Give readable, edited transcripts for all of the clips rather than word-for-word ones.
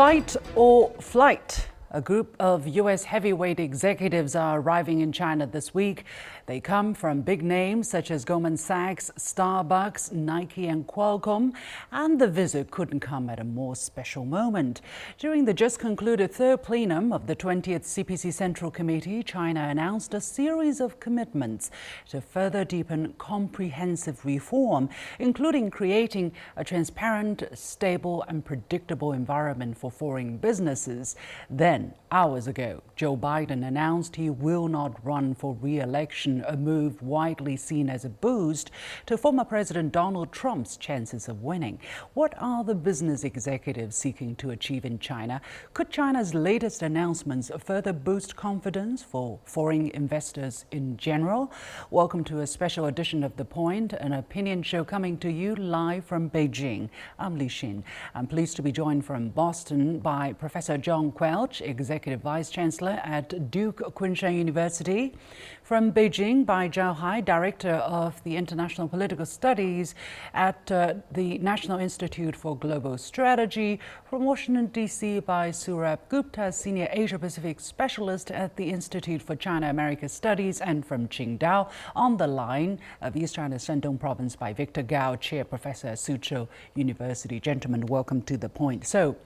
Fight or flight. A group of U.S. heavyweight executives are arriving in China this week. They come from big names such as Goldman Sachs, Starbucks, Nike and Qualcomm. And the visit couldn't come at a more special moment. During the just concluded third plenum of the 20th CPC Central Committee, China announced a series of commitments to further deepen comprehensive reform, including creating a transparent, stable and predictable environment for foreign businesses. Then, hours ago, Joe Biden announced he will not run for re-election, a move widely seen as a boost to former President Donald Trump's chances of winning. What are the business executives seeking to achieve in China? Could China's latest announcements further boost confidence for foreign investors in general? Welcome to a special edition of The Point, an opinion show coming to you live from Beijing. I'm Li Xin. I'm pleased to be joined from Boston by Professor Quelch, Executive Vice Chancellor at Duke Kunshan University. From Beijing by Zhao Hai, Director of the International Political Studies at the National Institute for Global Strategy. From Washington, D.C. by Surab Gupta, Senior Asia-Pacific Specialist at the Institute for China-America Studies. And from Qingdao, on the line of East China's Shandong Province by Victor Gao, Chair Professor at Suzhou University. Gentlemen, welcome to The Point. So,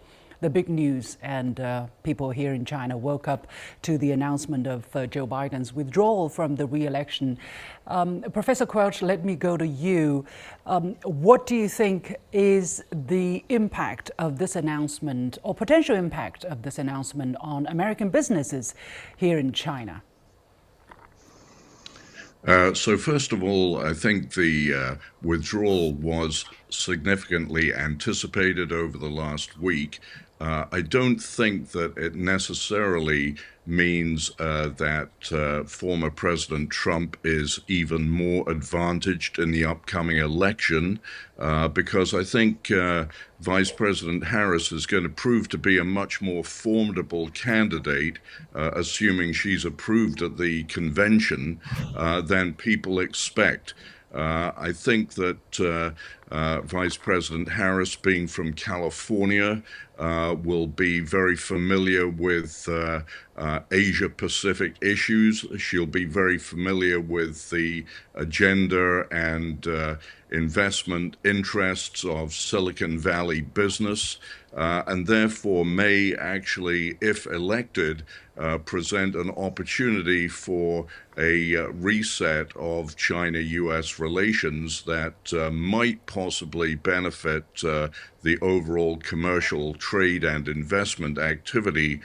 the big news, and people here in China woke up to the announcement of Joe Biden's withdrawal from the re-election. Professor Quelch, let me go to you. What do you think is the impact of this announcement, or potential impact of this announcement, on American businesses here in China? So first of all, I think the withdrawal was significantly anticipated over the last week. I don't think that it necessarily means that former President Trump is even more advantaged in the upcoming election, because I think Vice President Harris is going to prove to be a much more formidable candidate, assuming she's approved at the convention, than people expect. I think that Vice President Harris, being from California, will be very familiar with Asia-Pacific issues. She'll be very familiar with the agenda and investment interests of Silicon Valley business, and therefore may actually, if elected, present an opportunity for a reset of China-U.S. relations that might possibly benefit the overall commercial trade and investment activity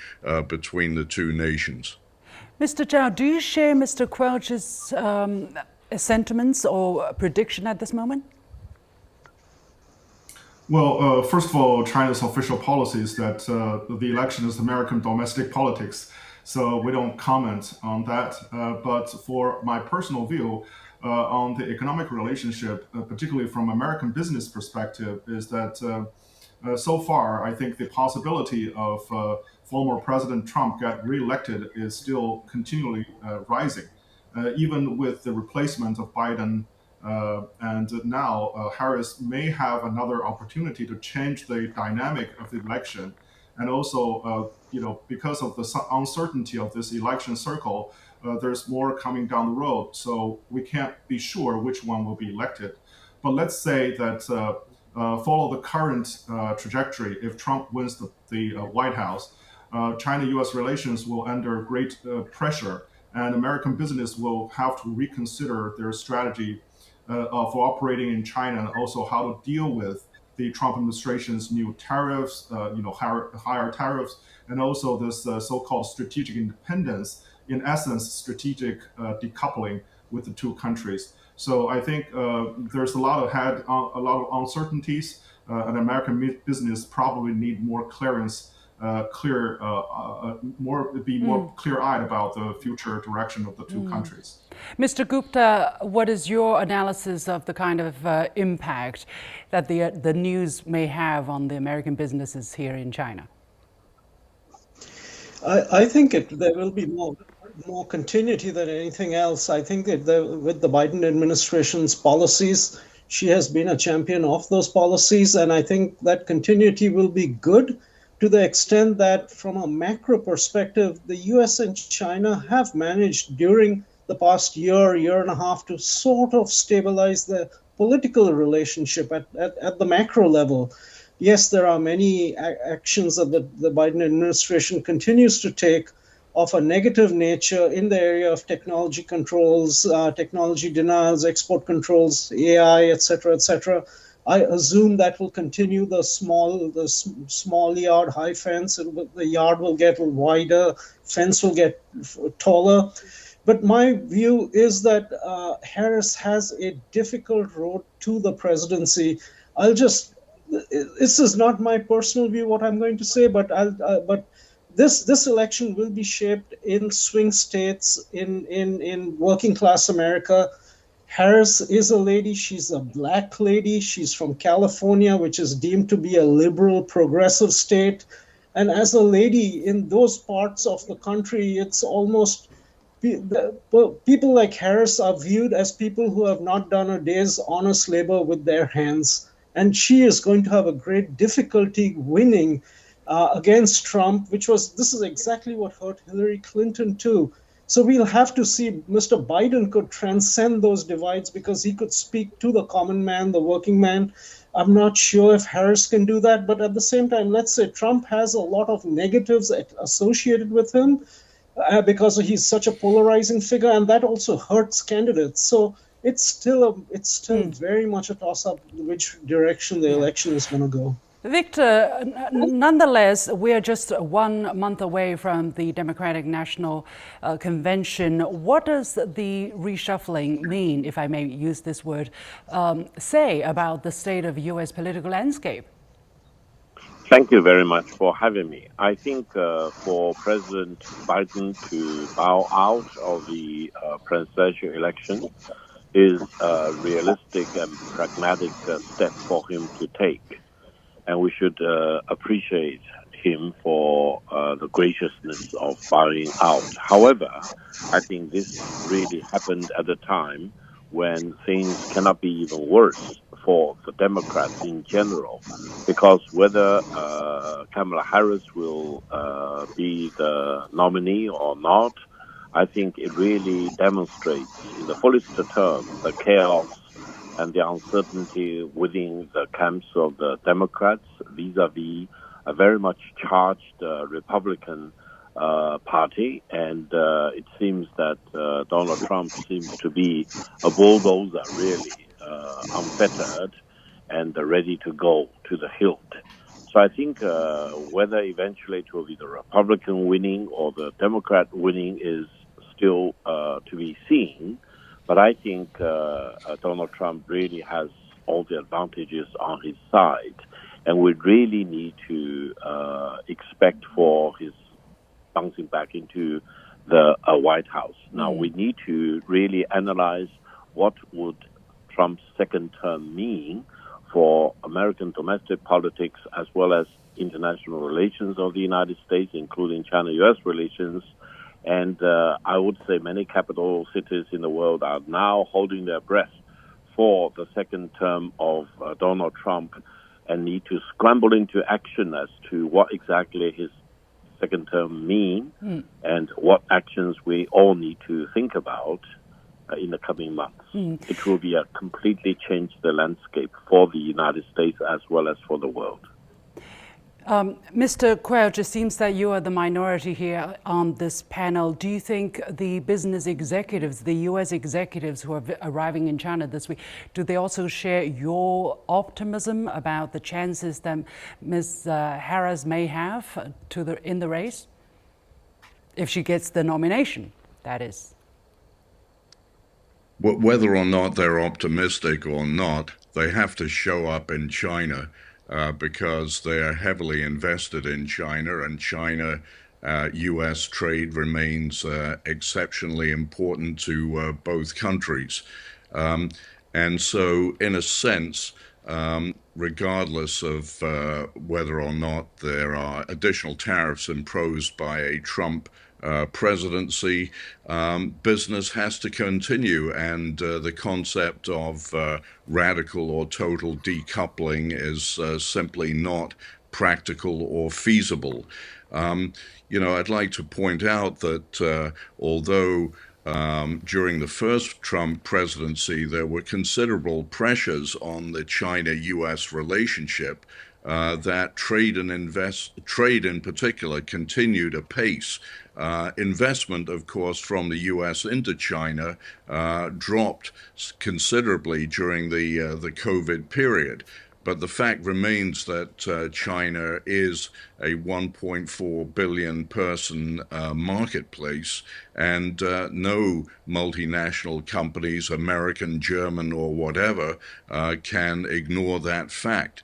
between the two nations. Mr. Zhao, do you share Mr. Quelch's sentiments or prediction at this moment? Well, first of all, China's official policy is that the election is American domestic politics, so we don't comment on that. But for my personal view on the economic relationship, particularly from American business perspective, is that so far, I think the possibility of former President Trump get reelected is still continually rising, even with the replacement of Biden. And now Harris may have another opportunity to change the dynamic of the election. And also, because of the uncertainty of this election cycle, there's more coming down the road. So we can't be sure which one will be elected. But let's say that follow the current trajectory. If Trump wins the White House, China-U.S. relations will under great pressure, and American business will have to reconsider their strategy for operating in China, and also how to deal with the Trump administration's new tariffs, higher tariffs, and also this so-called strategic independence, in essence, strategic decoupling with the two countries. So I think there's a lot of uncertainties, and American business probably need more clearance, more clear-eyed about the future direction of the two countries. Mr. Gupta, what is your analysis of the kind of impact that the news may have on the American businesses here in China? I think there will be more continuity than anything else. I think that with the Biden administration's policies, she has been a champion of those policies, and I think that continuity will be good to the extent that from a macro perspective, the US and China have managed during the past year and a half to sort of stabilize the political relationship at the macro level. Yes, there are many actions that the Biden administration continues to take of a negative nature in the area of technology controls, technology denials, export controls, AI, etc., etc. I assume that will continue. The small yard, high fence, the yard will get wider, fence will get taller. But my view is that Harris has a difficult road to the presidency. This is not my personal view, what I'm going to say, but this election will be shaped in swing states, in working class America. Harris is a lady. She's a black lady. She's from California, which is deemed to be a liberal, progressive state. And as a lady in those parts of the country, it's almost people like Harris are viewed as people who have not done a day's honest labor with their hands. And she is going to have a great difficulty winning against Trump, this is exactly what hurt Hillary Clinton too. So we'll have to see. Mr. Biden could transcend those divides because he could speak to the common man, the working man. I'm not sure if Harris can do that, but at the same time, let's say Trump has a lot of negatives associated with him because he's such a polarizing figure, and that also hurts candidates. So it's still very much a toss-up which direction the election is going to go. Victor, nonetheless, we are just 1 month away from the Democratic National Convention. What does the reshuffling mean, if I may use this word, say about the state of U.S. political landscape? Thank you very much for having me. I think for President Biden to bow out of the presidential election is a realistic and pragmatic step for him to take. And we should appreciate him for the graciousness of bowing out. However, I think this really happened at a time when things cannot be even worse for the Democrats in general, because whether Kamala Harris will be the nominee or not, I think it really demonstrates in the fullest term the chaos and the uncertainty within the camps of the Democrats vis-a-vis a very much charged Republican party. And it seems that Donald Trump seems to be a bulldozer, really unfettered and ready to go to the hilt. So I think whether eventually it will be the Republican winning or the Democrat winning is still to be seen. But I think Donald Trump really has all the advantages on his side, and we really need to expect for his bouncing back into the White House. Now, we need to really analyze what would Trump's second term mean for American domestic politics as well as international relations of the United States, including China-U.S. relations. And I would say many capital cities in the world are now holding their breath for the second term of Donald Trump and need to scramble into action as to what exactly his second term mean and what actions we all need to think about in the coming months. It will be a completely change the landscape for the United States as well as for the world. Mr. Quelch, it seems that you are the minority here on this panel. Do you think the business executives, the U.S. executives who are arriving in China this week, do they also share your optimism about the chances that Ms. Harris may have in the race? If she gets the nomination, that is. Whether or not they're optimistic or not, they have to show up in China. Because they are heavily invested in China, and China-U.S. trade remains exceptionally important to both countries. And so, in a sense, regardless of whether or not there are additional tariffs imposed by a Trump presidency, business has to continue, and the concept of radical or total decoupling is simply not practical or feasible. I'd like to point out that although during the first Trump presidency, there were considerable pressures on the China-U.S. relationship, that trade in particular continued apace. Investment, of course, from the U.S. into China dropped considerably during the COVID period. But the fact remains that China is a 1.4 billion person marketplace, and no multinational companies, American, German, or whatever, can ignore that fact.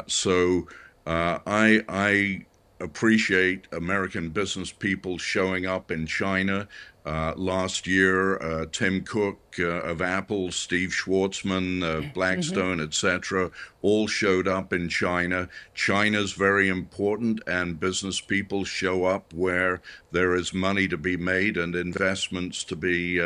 So I appreciate American business people showing up in China. Last year, Tim Cook of Apple, Steve Schwarzman of Blackstone, etc., all showed up in China. China's very important, and business people show up where there is money to be made and investments to be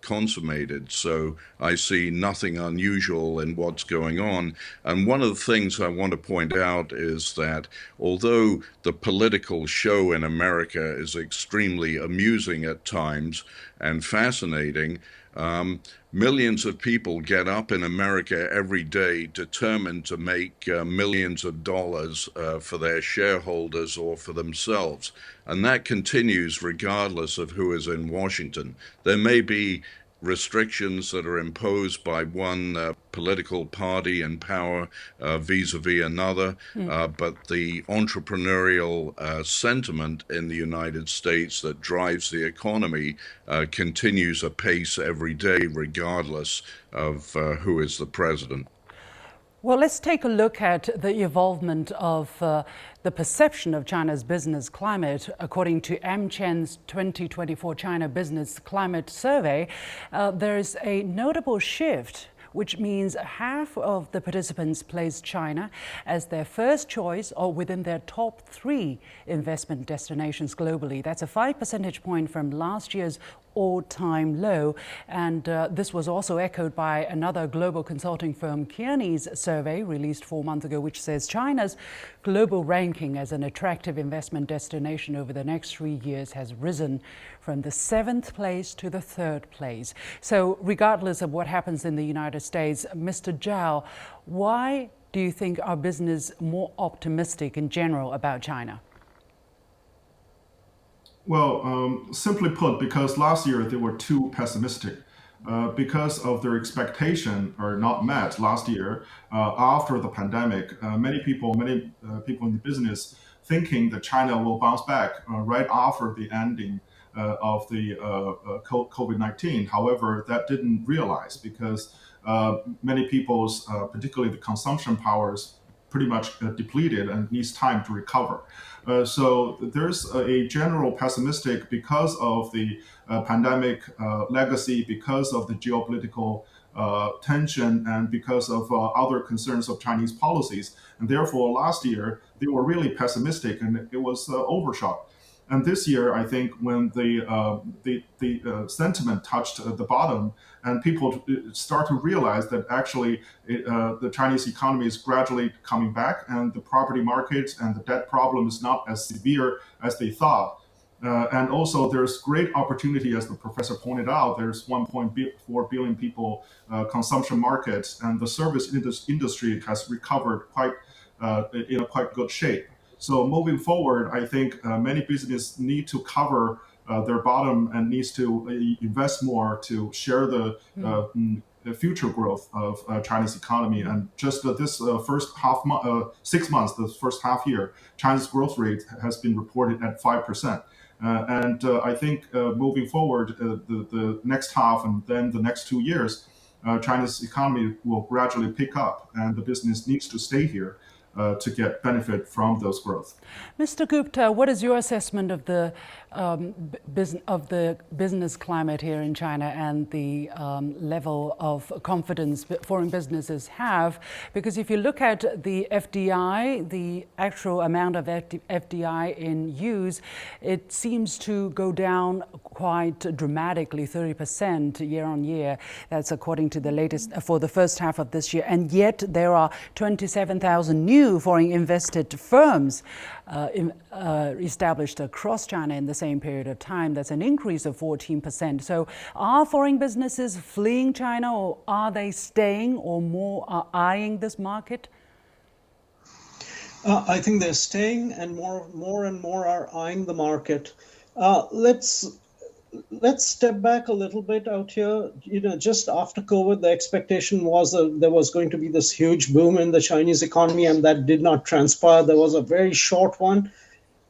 consummated. So I see nothing unusual in what's going on. And one of the things I want to point out is that although the political show in America is extremely amusing at times and fascinating, millions of people get up in America every day determined to make millions of dollars for their shareholders or for themselves. And that continues regardless of who is in Washington. There may be restrictions that are imposed by one political party in power vis-a-vis another, but the entrepreneurial sentiment in the United States that drives the economy continues apace every day, regardless of who is the president. Well, let's take a look at the evolvement of the perception of China's business climate. According to AmChen's 2024 China Business Climate Survey, there is a notable shift, which means half of the participants placed China as their first choice or within their top 3 investment destinations globally. That's a 5 percentage point from last year's all-time low. And this was also echoed by another global consulting firm, Kearney's survey released 4 months ago, which says China's global ranking as an attractive investment destination over the next 3 years has risen from the 7th place to the 3rd place. So regardless of what happens in the United States, Mr. Zhao, why do you think our business more optimistic in general about China? Well, simply put, because last year they were too pessimistic. Because of their expectation are not met last year after the pandemic, many people in the business thinking that China will bounce back right after the ending of the COVID-19. However, that didn't realize because many people's, particularly the consumption powers, pretty much depleted and needs time to recover. So there's a general pessimistic because of the pandemic legacy, because of the geopolitical tension, and because of other concerns of Chinese policies. And therefore, last year, they were really pessimistic and it was overshot. And this year, I think when the sentiment touched the bottom and people start to realize that actually the Chinese economy is gradually coming back and the property market and the debt problem is not as severe as they thought. And also there's great opportunity, as the professor pointed out, there's 1.4 billion people consumption market, and the service industry has recovered in a quite good shape. So moving forward, I think many businesses need to cover their bottom and needs to invest more to share the future growth of China's economy. And just this first 6 months, the first half year, China's growth rate has been reported at 5%. And I think moving forward, the next half and then the next 2 years, China's economy will gradually pick up, and the business needs to stay here to get benefit from those growth. Mr. Gupta, what is your assessment of the business climate here in China and the level of confidence foreign businesses have? Because if you look at the FDI, the actual amount of FDI in use, it seems to go down quite dramatically, 30% year on year. That's according to the latest for the first half of this year. And yet there are 27,000 new new foreign invested firms established across China in the same period of time. That's an increase of 14%. So are foreign businesses fleeing China, or are they staying, or more are eyeing this market? I think they're staying, and more and more are eyeing the market. Let's step back a little bit out here. Just after COVID, the expectation was that there was going to be this huge boom in the Chinese economy, and that did not transpire. There was a very short one.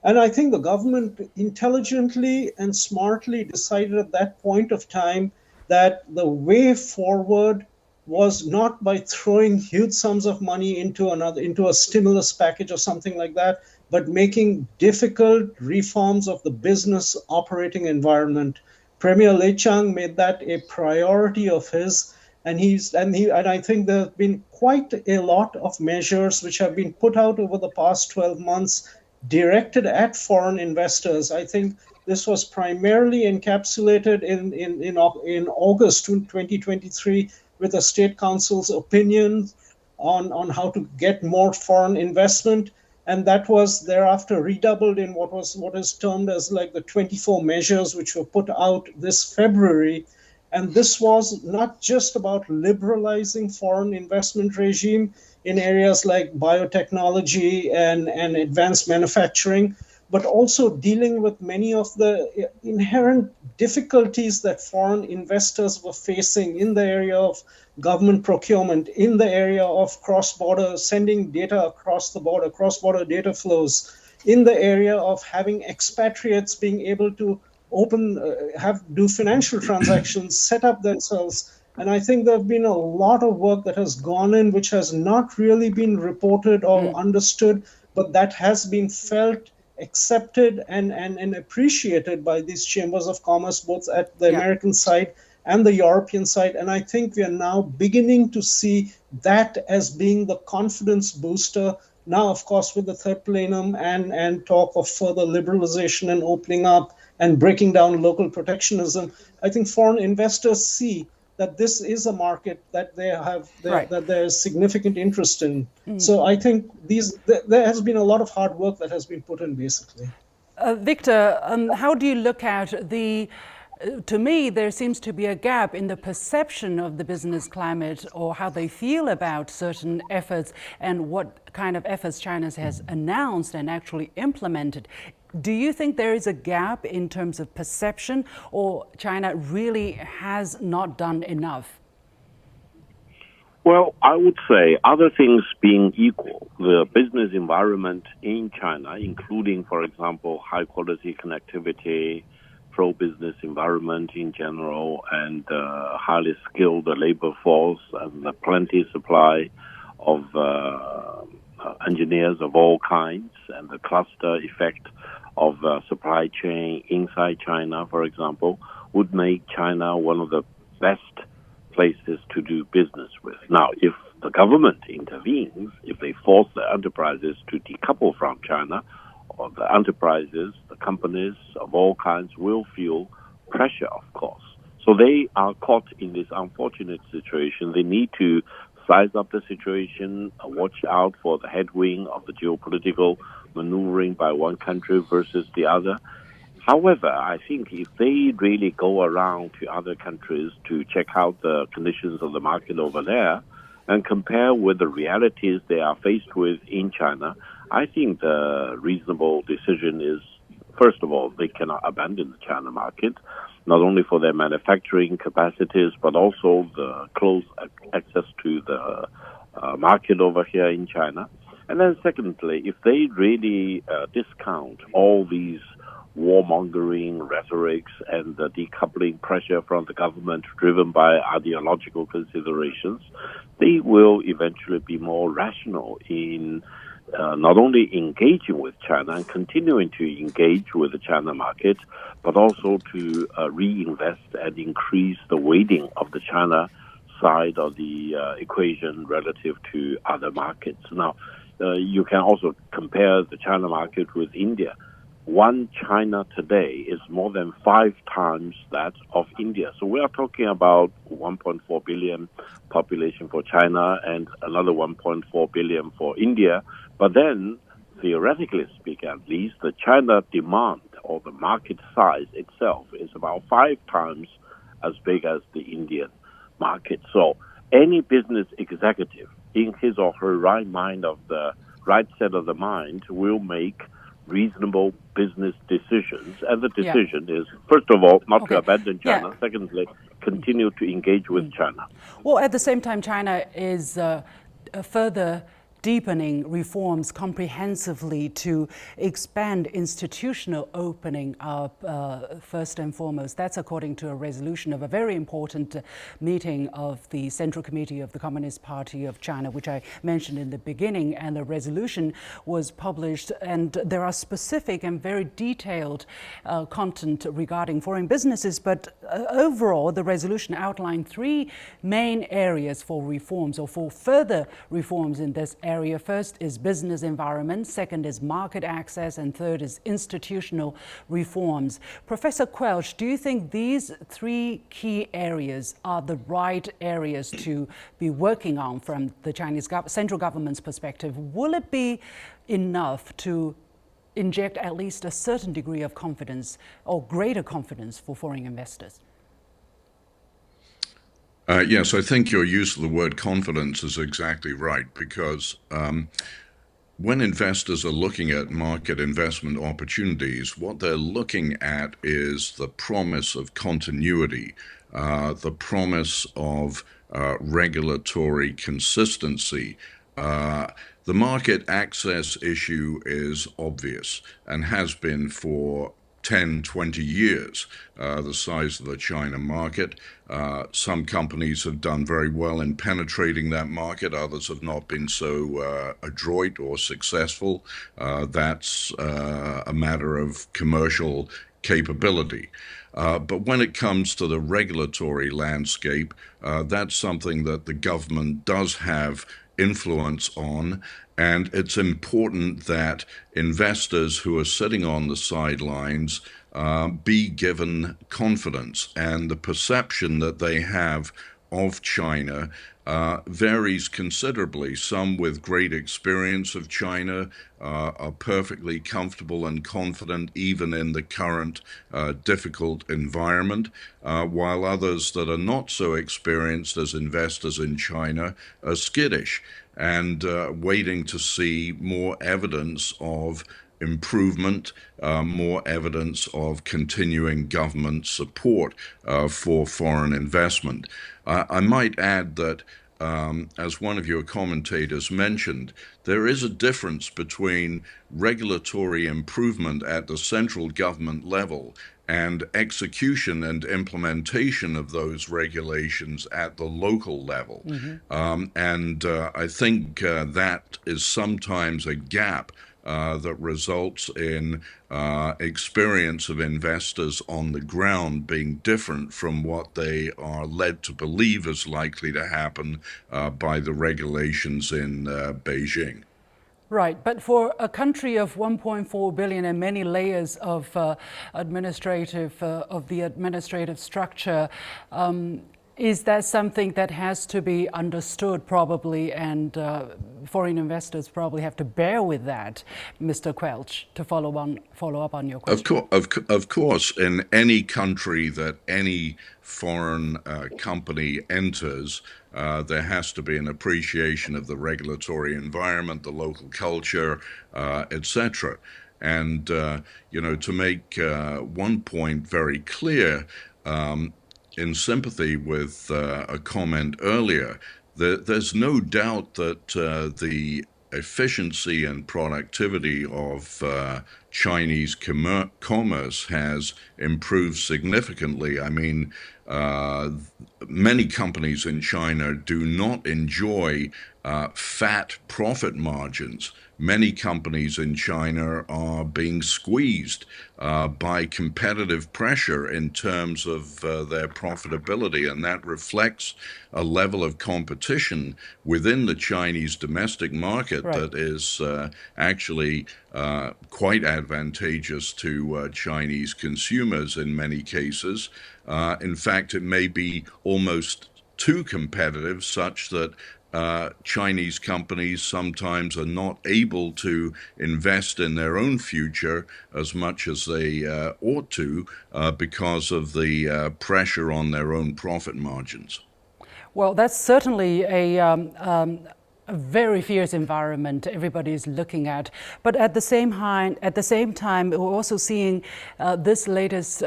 And I think the government intelligently and smartly decided at that point of time that the way forward was not by throwing huge sums of money into a stimulus package or something like that, but making difficult reforms of the business operating environment. Premier Lei Chang made that a priority of his, and I think there have been quite a lot of measures which have been put out over the past 12 months directed at foreign investors. I think this was primarily encapsulated in August 2023 with the State Council's opinion on how to get more foreign investment. And that was thereafter redoubled in what is termed as like the 24 measures, which were put out this February. And this was not just about liberalizing foreign investment regime in areas like biotechnology and advanced manufacturing, but also dealing with many of the inherent difficulties that foreign investors were facing in the area of government procurement, in the area of cross-border, sending data across the border, cross-border data flows, in the area of having expatriates being able to do financial transactions, set up themselves. And I think there have been a lot of work that has gone in, which has not really been reported or understood, but that has been felt, accepted, and appreciated by these chambers of commerce, both at the American side and the European side. And I think we are now beginning to see that as being the confidence booster. Now, of course, with the third plenum and talk of further liberalization and opening up and breaking down local protectionism, I think foreign investors see that this is a market that that there's significant interest in. So I think there has been a lot of hard work that has been put in, basically. Victor, how do you look at to me, there seems to be a gap in the perception of the business climate, or how they feel about certain efforts and what kind of efforts China has announced and actually implemented. Do you think there is a gap in terms of perception, or China really has not done enough? Well, I would say, other things being equal, the business environment in China, including, for example, high-quality connectivity, pro-business environment in general, and highly skilled labor force, and the plenty supply of engineers of all kinds, and the cluster effect of supply chain inside China, for example, would make China one of the best places to do business with. Now, if the government intervenes, if they force the enterprises to decouple from China, or the enterprises, the companies of all kinds will feel pressure, of course. So they are caught in this unfortunate situation. They need to size up the situation, watch out for the headwind of the geopolitical maneuvering by one country versus the other. However, I think if they really go around to other countries to check out the conditions of the market over there and compare with the realities they are faced with in China, I think the reasonable decision is, first of all, they cannot abandon the China market, not only for their manufacturing capacities, but also the close access to the market over here in China. And then secondly, if they really discount all these warmongering rhetorics and the decoupling pressure from the government driven by ideological considerations, they will eventually be more rational in not only engaging with China and continuing to engage with the China market, but also to reinvest and increase the weighting of the China side of the equation relative to other markets. Now, you can also compare the China market with India. one China today is more than 5 times that of India. So we are talking about 1.4 billion population for China and another 1.4 billion for India. But then, theoretically speaking, at least, the China demand or the market size itself is about 5 times as big as the Indian market. So any business executive in his or her right mind of the right set of the mind will make reasonable business decisions. And the decision is, first of all, not to abandon China. Secondly, continue to engage with China. Well, at the same time, China is further deepening reforms comprehensively to expand institutional opening up, first and foremost. That's according to a resolution of a very important meeting of the Central Committee of the Communist Party of China, which I mentioned in the beginning. And the resolution was published, and there are specific and very detailed content regarding foreign businesses. But overall, the resolution outlined 3 main areas for reforms or for further reforms in this area. First is business environment, second is market access, and third is institutional reforms. Professor Quelch, do you think these 3 key areas are the right areas to be working on from the Chinese central government's perspective? Will it be enough to inject at least a certain degree of confidence or greater confidence for foreign investors? Yes, I think your use of the word confidence is exactly right, because when investors are looking at market investment opportunities, what they're looking at is the promise of continuity, the promise of regulatory consistency. The market access issue is obvious and has been for 10, 20 years, the size of the China market. Some companies have done very well in penetrating that market. Others have not been so adroit or successful. That's a matter of commercial capability. But when it comes to the regulatory landscape, that's something that the government does have influence on, and it's important that investors who are sitting on the sidelines be given confidence, and the perception that they have of China varies considerably. Some with great experience of China are perfectly comfortable and confident even in the current difficult environment, while others that are not so experienced as investors in China are skittish and waiting to see more evidence of improvement, more evidence of continuing government support for foreign investment. I might add that, as one of your commentators mentioned, there is a difference between regulatory improvement at the central government level and execution and implementation of those regulations at the local level. And I think that is sometimes a gap that results in experience of investors on the ground being different from what they are led to believe is likely to happen by the regulations in Beijing. Right, but for a country of 1.4 billion and many layers of the administrative structure, is that something that has to be understood probably, and foreign investors probably have to bear with that, Mr. Quelch, to follow up on your question? Of course, in any country that any foreign company enters, there has to be an appreciation of the regulatory environment, the local culture, etc. And, to make one point very clear, in sympathy with a comment earlier, there's no doubt that the efficiency and productivity of Chinese commerce has improved significantly. I mean, many companies in China do not enjoy fat profit margins. Many companies in China are being squeezed by competitive pressure in terms of their profitability, and that reflects a level of competition within the Chinese domestic market that is actually quite advantageous to Chinese consumers in many cases. In fact, it may be almost too competitive, such that Chinese companies sometimes are not able to invest in their own future as much as they ought to because of the pressure on their own profit margins. Well, that's certainly a very fierce environment everybody is looking at. But at the same time, we're also seeing this latest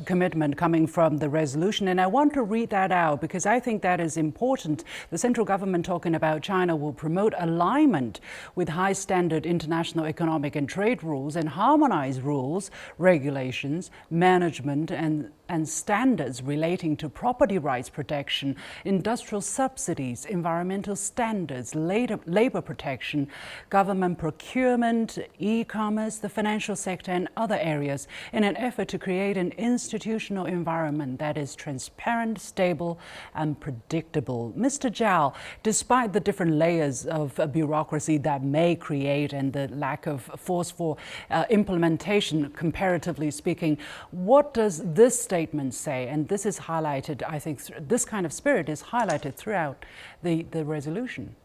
commitment coming from the resolution. And I want to read that out because I think that is important. The central government talking about China will promote alignment with high standard international economic and trade rules and harmonize rules, regulations, management, and standards relating to property rights protection, industrial subsidies, environmental standards, labor protection, government procurement, e-commerce, the financial sector, and other areas in an effort to create an institutional environment that is transparent, stable, and predictable. Mr. Zhao, despite the different layers of bureaucracy that may create and the lack of forceful implementation, comparatively speaking, what does this statement say? And this is highlighted, I think, this kind of spirit is highlighted throughout the resolution.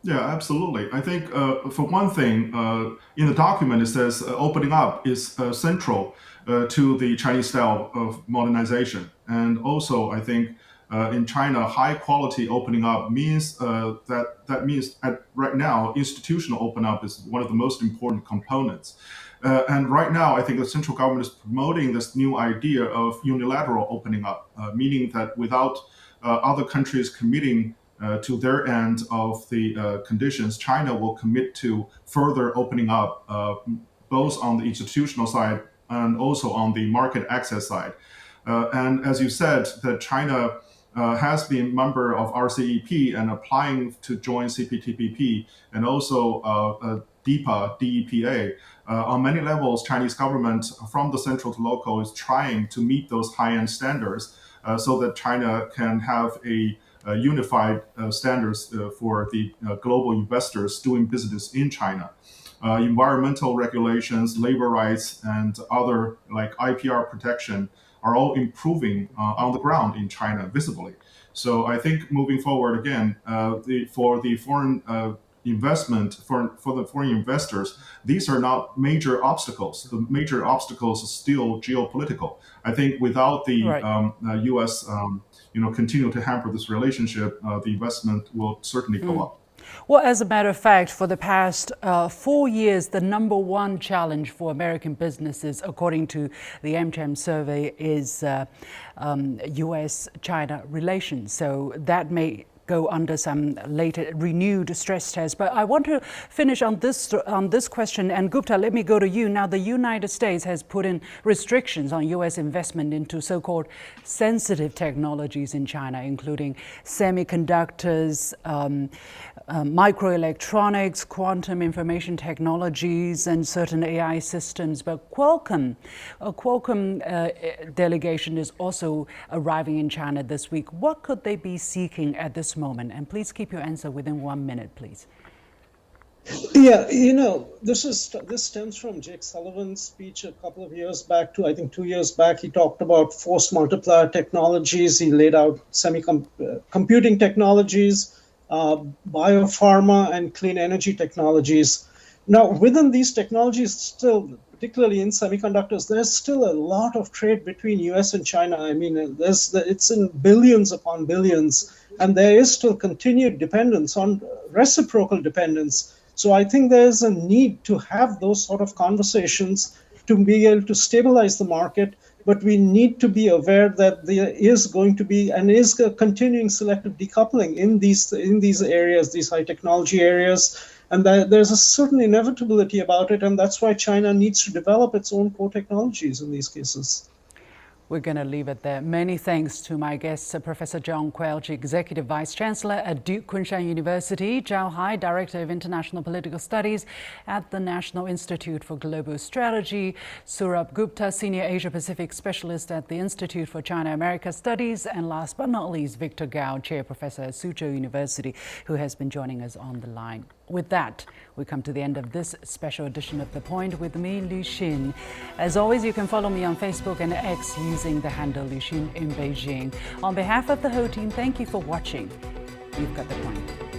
Yeah, absolutely. I think for one thing, in the document it says opening up is central to the Chinese style of modernization. And also, I think in China, high quality opening up means that means right now, institutional open up is one of the most important components. And right now, I think the central government is promoting this new idea of unilateral opening up, meaning that without other countries committing to their end of the conditions, China will commit to further opening up, both on the institutional side and also on the market access side. And as you said, that China has been member of RCEP and applying to join CPTPP and also DEPA. On many levels, Chinese government from the central to local is trying to meet those high-end standards so that China can have a unified standards for the global investors doing business in China. Environmental regulations, labor rights, and other like IPR protection are all improving on the ground in China visibly. So I think moving forward again, for the foreign investment, for the foreign investors, these are not major obstacles. The major obstacles are still geopolitical. I think without the U.S. Continue to hamper this relationship, the investment will certainly go up. Well, as a matter of fact, for the past 4 years, the number one challenge for American businesses, according to the AmCham survey, is U.S.-China relations. So that may go under some later renewed stress test. But I want to finish on this question. And Gupta, let me go to you. Now, the United States has put in restrictions on U.S. investment into so-called sensitive technologies in China, including semiconductors, microelectronics, quantum information technologies, and certain AI systems. But Qualcomm delegation is also arriving in China this week. What could they be seeking at this moment? And please keep your answer within 1 minute, please. Yeah, this stems from Jake Sullivan's speech a couple of years back, I think 2 years back. He talked about force multiplier technologies. He laid out computing technologies, biopharma, and clean energy technologies. Now, within these technologies, still, particularly in semiconductors, there's still a lot of trade between US and China. I mean, it's in billions upon billions, and there is still continued dependence on reciprocal dependence. So I think there's a need to have those sort of conversations to be able to stabilize the market, but we need to be aware that there is going to be and is a continuing selective decoupling in these areas, these high technology areas, and there's a certain inevitability about it, and that's why China needs to develop its own core technologies in these cases. We're going to leave it there. Many thanks to my guests, Professor John Quelch, Executive Vice Chancellor at Duke Kunshan University, Zhao Hai, Director of International Political Studies at the National Institute for Global Strategy, Surabh Gupta, Senior Asia-Pacific Specialist at the Institute for China-America Studies, and last but not least, Victor Gao, Chair Professor at Suzhou University, who has been joining us on the line. With that, we come to the end of this special edition of The Point with me, Li Xin. As always, you can follow me on Facebook and X using the handle Li Xin in Beijing. On behalf of the whole team, thank you for watching. You've got The Point.